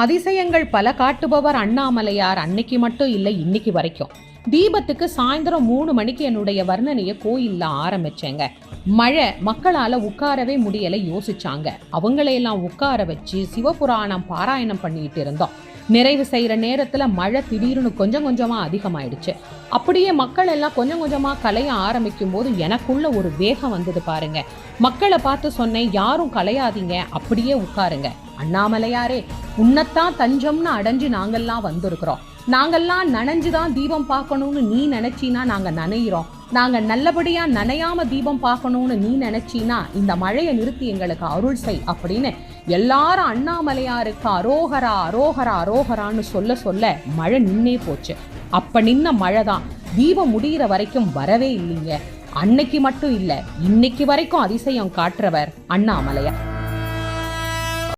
அதிசயங்கள் பல காட்டுபவர் அண்ணாமலையார். அன்னைக்கு மட்டும் இல்லை, இன்னைக்கு வரைக்கும். தீபத்துக்கு சாயந்தரம் 3 மணிக்கு என்னுடைய வர்ணனையை கோயில்ல ஆரம்பிச்சேங்க. மழை, மக்களால உட்காரவே முடியலை, யோசிச்சாங்க. அவங்களையெல்லாம் உட்கார வச்சு சிவபுராணம் பாராயணம் பண்ணிட்டு இருந்தோம். நிறைவு செய்யற நேரத்துல மழை திடீர்னு கொஞ்சம் கொஞ்சமா அதிகமாயிடுச்சு. அப்படியே மக்கள் எல்லாம் கொஞ்சம் கொஞ்சமா கலைய ஆரம்பிக்கும் போது எனக்குள்ள ஒரு வேகம் வந்தது பாருங்க. மக்களை பார்த்து சொன்னேன், யாரும் கலையாதீங்க, அப்படியே உட்காருங்க. அண்ணாமலையாரே, உன்னத்தான் தஞ்சம்னு அடைஞ்சு நாங்கெல்லாம் வந்திருக்கிறோம். நாங்கெல்லாம் நனைஞ்சுதான் தீபம் பார்க்கணும்னு நீ நினைச்சினா நாங்க நனையிறோம். நாங்க நல்லபடியா நனையாம தீபம் பார்க்கணும்னு நீ நினைச்சினா இந்த மழையை நிறுத்தி எங்களுக்கு அருள் செய் அப்படின்னு எல்லாரும் அண்ணாமலையாருக்கு அரோகரா அரோகரா அரோகரான்னு சொல்ல சொல்ல மழை நின்னே போச்சு. அப்ப நின்ன மழை தான் தீபம் முடிகிற வரைக்கும் வரவே இல்லைங்க. அன்னைக்கு மட்டும் இல்ல, இன்னைக்கு வரைக்கும் அதிசயம் காட்டுறவர் அண்ணாமலையார்.